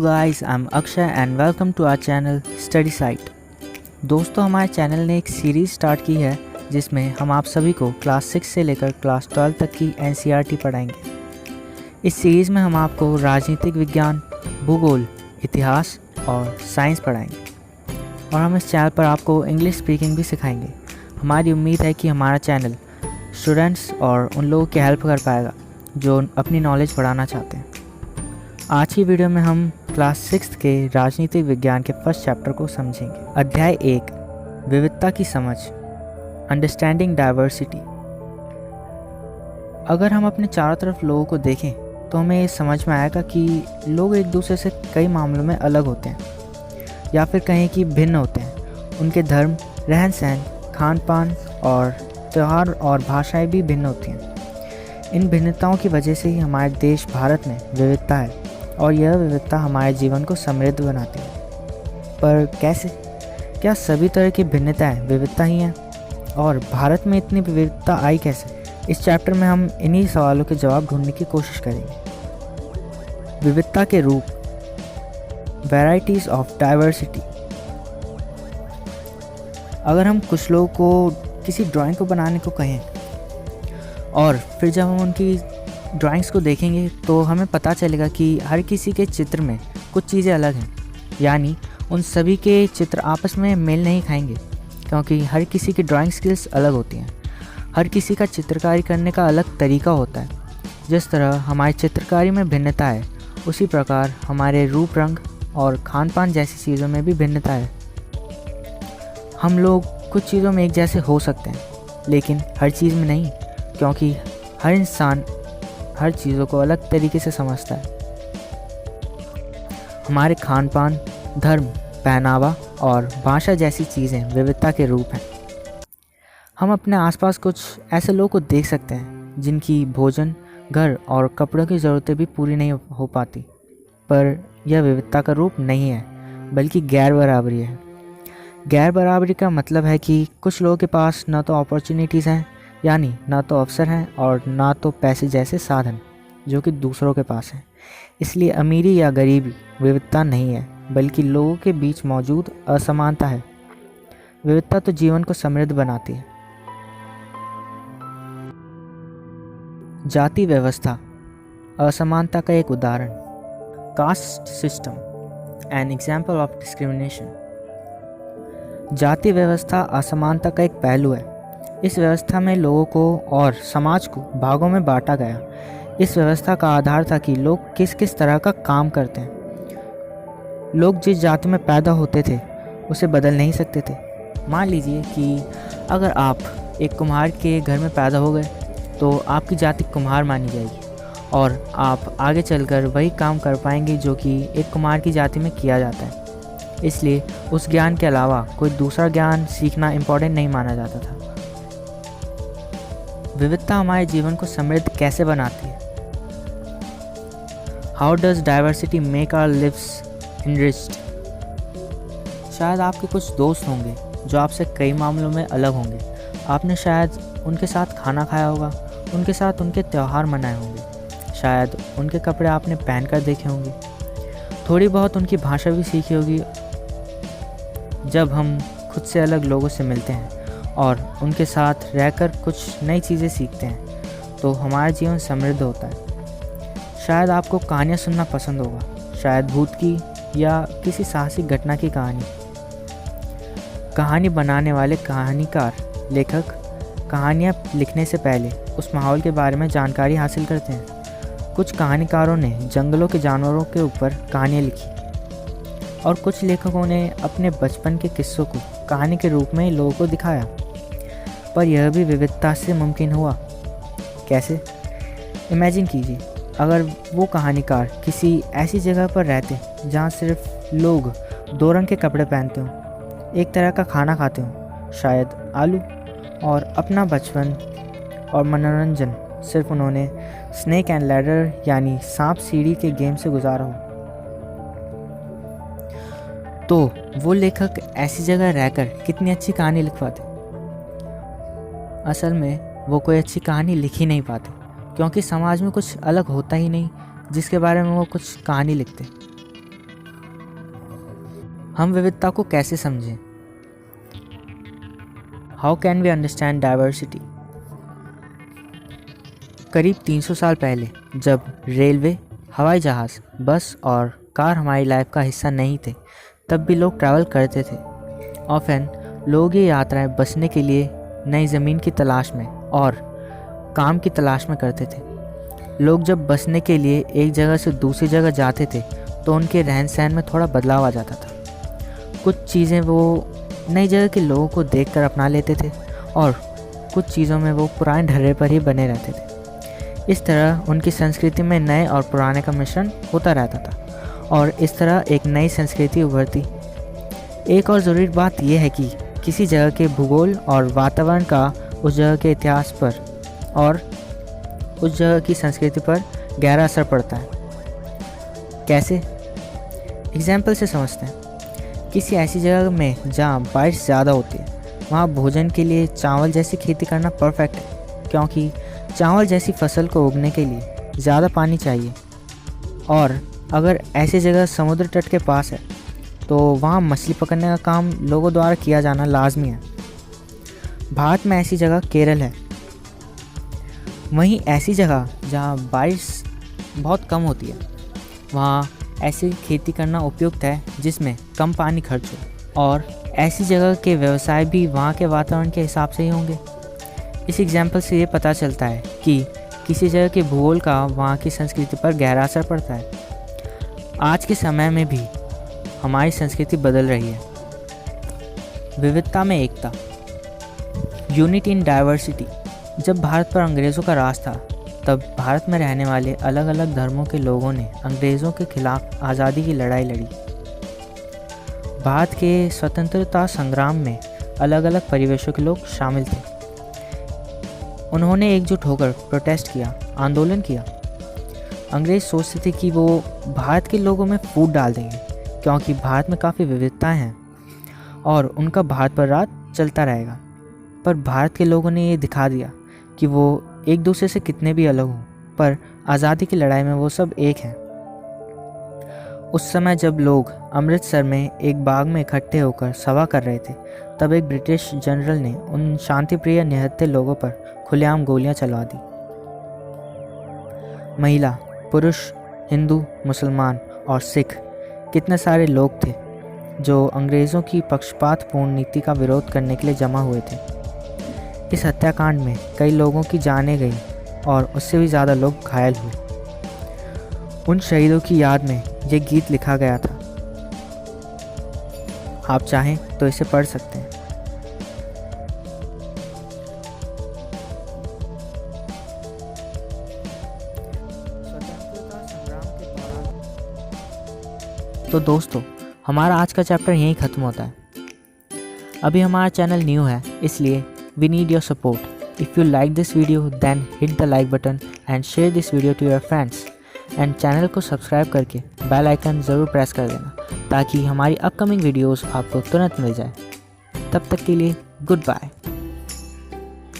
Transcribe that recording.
Hello guys, I am Akshay and welcome to our channel study site. दोस्तों, हमारे channel ने एक सीरीज़ स्टार्ट की है जिसमें हम आप सभी को क्लास 6 से लेकर क्लास 12 तक की एनसीईआरटी पढ़ाएंगे। इस सीरीज़ में हम आपको राजनीतिक विज्ञान, भूगोल, इतिहास और साइंस पढ़ाएंगे और हम इस चैनल पर आपको इंग्लिश स्पीकिंग भी सिखाएंगे। हमारी उम्मीद है कि हमारा चैनल स्टूडेंट्स और उन लोगों की हेल्प कर पाएगा जो अपनी नॉलेज बढ़ाना चाहते हैं। आज की वीडियो में हम क्लास 6 के राजनीतिक विज्ञान के फर्स्ट चैप्टर को समझेंगे। अध्याय 1, विविधता की समझ, अंडरस्टैंडिंग डाइवर्सिटी। अगर हम अपने चारों तरफ लोगों को देखें तो हमें ये समझ में आएगा कि लोग एक दूसरे से कई मामलों में अलग होते हैं या फिर कहें कि भिन्न होते हैं। उनके धर्म, रहन सहन, खान पान और त्यौहार और भाषाएं भी भिन्न होती हैं। इन भिन्नताओं की वजह से ही हमारे देश भारत में विविधता है और यह विविधता हमारे जीवन को समृद्ध बनाती है। पर कैसे? क्या सभी तरह की भिन्नताएं विविधता ही हैं? और भारत में इतनी विविधता आई कैसे? इस चैप्टर में हम इन्हीं सवालों के जवाब ढूंढने की कोशिश करेंगे। विविधता के रूप, वैराइटीज ऑफ डाइवर्सिटी। अगर हम कुछ लोगों को किसी ड्राइंग को बनाने को कहें और फिर जब हम उनकी ड्राइंग्स को देखेंगे तो हमें पता चलेगा कि हर किसी के चित्र में कुछ चीज़ें अलग हैं, यानी उन सभी के चित्र आपस में मेल नहीं खाएंगे क्योंकि हर किसी की ड्राइंग स्किल्स अलग होती हैं। हर किसी का चित्रकारी करने का अलग तरीका होता है। जिस तरह हमारी चित्रकारी में भिन्नता है, उसी प्रकार हमारे रूप, रंग और खान पान जैसी चीज़ों में भी भिन्नता है। हम लोग कुछ चीज़ों में एक जैसे हो सकते हैं लेकिन हर चीज़ में नहीं, क्योंकि हर इंसान हर चीज़ों को अलग तरीके से समझता है। हमारे खान पान, धर्म, पहनावा और भाषा जैसी चीज़ें विविधता के रूप हैं। हम अपने आसपास कुछ ऐसे लोगों को देख सकते हैं जिनकी भोजन, घर और कपड़ों की ज़रूरतें भी पूरी नहीं हो पाती, पर यह विविधता का रूप नहीं है बल्कि गैर बराबरी है। गैर बराबरी का मतलब है कि कुछ लोगों के पास न तो अपॉर्चुनिटीज़ हैं, यानी ना तो अवसर हैं और ना तो पैसे जैसे साधन जो कि दूसरों के पास हैं। इसलिए अमीरी या गरीबी विविधता नहीं है बल्कि लोगों के बीच मौजूद असमानता है। विविधता तो जीवन को समृद्ध बनाती है। जाति व्यवस्था, असमानता का एक उदाहरण। Caste system, an example of discrimination. जाति व्यवस्था असमानता का एक पहलू है। इस व्यवस्था में लोगों को और समाज को भागों में बांटा गया। इस व्यवस्था का आधार था कि लोग किस किस तरह का काम करते हैं। लोग जिस जाति में पैदा होते थे उसे बदल नहीं सकते थे। मान लीजिए कि अगर आप एक कुम्हार के घर में पैदा हो गए तो आपकी जाति कुम्हार मानी जाएगी और आप आगे चलकर वही काम कर पाएंगे जो कि एक कुम्हार की जाति में किया जाता है। इसलिए उस ज्ञान के अलावा कोई दूसरा ज्ञान सीखना इम्पोर्टेंट नहीं माना जाता था। विविधता हमारे जीवन को समृद्ध कैसे बनाती है? How does diversity make our lives enriched? शायद आपके कुछ दोस्त होंगे जो आपसे कई मामलों में अलग होंगे। आपने शायद उनके साथ खाना खाया होगा, उनके साथ उनके त्यौहार मनाए होंगे, शायद उनके कपड़े आपने पहन कर देखे होंगे, थोड़ी बहुत उनकी भाषा भी सीखी होगी। जब हम खुद से अलग लोगों से मिलते हैं और उनके साथ रहकर कुछ नई चीज़ें सीखते हैं तो हमारा जीवन समृद्ध होता है। शायद आपको कहानियाँ सुनना पसंद होगा, शायद भूत की या किसी साहसिक घटना की कहानी। कहानी बनाने वाले कहानीकार, लेखक कहानियाँ लिखने से पहले उस माहौल के बारे में जानकारी हासिल करते हैं। कुछ कहानीकारों ने जंगलों के जानवरों के ऊपर कहानियाँ लिखी और कुछ लेखकों ने अपने बचपन के किस्सों को कहानी के रूप में लोगों को दिखाया। पर यह भी विविधता से मुमकिन हुआ। कैसे? इमेजिन कीजिए, अगर वो कहानीकार किसी ऐसी जगह पर रहते जहाँ सिर्फ लोग दो रंग के कपड़े पहनते हों, एक तरह का खाना खाते हों, शायद आलू, और अपना बचपन और मनोरंजन सिर्फ उन्होंने स्नेक एंड लैडर यानी सांप सीढ़ी के गेम से गुजारा हो, तो वो लेखक ऐसी जगह रहकर कितनी अच्छी कहानी लिख पाते। असल में वो कोई अच्छी कहानी लिख ही नहीं पाते क्योंकि समाज में कुछ अलग होता ही नहीं जिसके बारे में वो कुछ कहानी लिखते। हम विविधता को कैसे समझें? How can we understand diversity? करीब 300 साल पहले जब रेलवे, हवाई जहाज़, बस और कार हमारी लाइफ का हिस्सा नहीं थे, तब भी लोग ट्रैवल करते थे। ऑफन लोग ये यात्राएं बसने के लिए, नई ज़मीन की तलाश में और काम की तलाश में करते थे। लोग जब बसने के लिए एक जगह से दूसरी जगह जाते थे तो उनके रहन सहन में थोड़ा बदलाव आ जाता था। कुछ चीज़ें वो नई जगह के लोगों को देखकर अपना लेते थे और कुछ चीज़ों में वो पुराने ढर्रे पर ही बने रहते थे। इस तरह उनकी संस्कृति में नए और पुराने का मिश्रण होता रहता था और इस तरह एक नई संस्कृति उभरती। एक और ज़रूरी बात यह है कि किसी जगह के भूगोल और वातावरण का उस जगह के इतिहास पर और उस जगह की संस्कृति पर गहरा असर पड़ता है। कैसे? एग्जाम्पल से समझते हैं। किसी ऐसी जगह में जहाँ बारिश ज़्यादा होती है, वहाँ भोजन के लिए चावल जैसी खेती करना परफेक्ट है, क्योंकि चावल जैसी फसल को उगने के लिए ज़्यादा पानी चाहिए। और अगर ऐसी जगह समुद्र तट के पास है तो वहाँ मछली पकड़ने का काम लोगों द्वारा किया जाना लाजमी है। भारत में ऐसी जगह केरल है। वहीं ऐसी जगह जहाँ बारिश बहुत कम होती है, वहाँ ऐसी खेती करना उपयुक्त है जिसमें कम पानी खर्च हो, और ऐसी जगह के व्यवसाय भी वहाँ के वातावरण के हिसाब से ही होंगे। इस एग्जाम्पल से ये पता चलता है कि किसी जगह के भूगोल का वहाँ की संस्कृति पर गहरा असर पड़ता है। आज के समय में भी हमारी संस्कृति बदल रही है। विविधता में एकता, यूनिटी इन डाइवर्सिटी। जब भारत पर अंग्रेज़ों का राज था, तब भारत में रहने वाले अलग अलग धर्मों के लोगों ने अंग्रेज़ों के खिलाफ आज़ादी की लड़ाई लड़ी। भारत के स्वतंत्रता संग्राम में अलग अलग परिवेशों के लोग शामिल थे। उन्होंने एकजुट होकर प्रोटेस्ट किया, आंदोलन किया। अंग्रेज़ सोचते थे कि वो भारत के लोगों में फूट डाल देंगे, क्योंकि भारत में काफ़ी विविधताएं हैं और उनका भारत पर राज चलता रहेगा। पर भारत के लोगों ने ये दिखा दिया कि वो एक दूसरे से कितने भी अलग हों, पर आज़ादी की लड़ाई में वो सब एक हैं। उस समय जब लोग अमृतसर में एक बाग में इकट्ठे होकर सभा कर रहे थे, तब एक ब्रिटिश जनरल ने उन शांतिप्रिय निहत्थे लोगों पर खुलेआम गोलियां चलवा दी। महिला, पुरुष, हिंदू, मुसलमान और सिख, कितने सारे लोग थे जो अंग्रेज़ों की पक्षपातपूर्ण नीति का विरोध करने के लिए जमा हुए थे। इस हत्याकांड में कई लोगों की जानें गई और उससे भी ज़्यादा लोग घायल हुए। उन शहीदों की याद में ये गीत लिखा गया था। आप चाहें तो इसे पढ़ सकते हैं। स्वतंत्रता संग्राम के दौरान तो दोस्तों, हमारा आज का चैप्टर यहीं ख़त्म होता है। अभी हमारा चैनल न्यू है, इसलिए we need your support. If you like this video, then hit the like button and share this video to your friends. And channel को सब्सक्राइब करके बेल आइकन ज़रूर प्रेस कर देना, ताकि हमारी अपकमिंग वीडियोस आपको तुरंत मिल जाए। तब तक के लिए गुड बाय।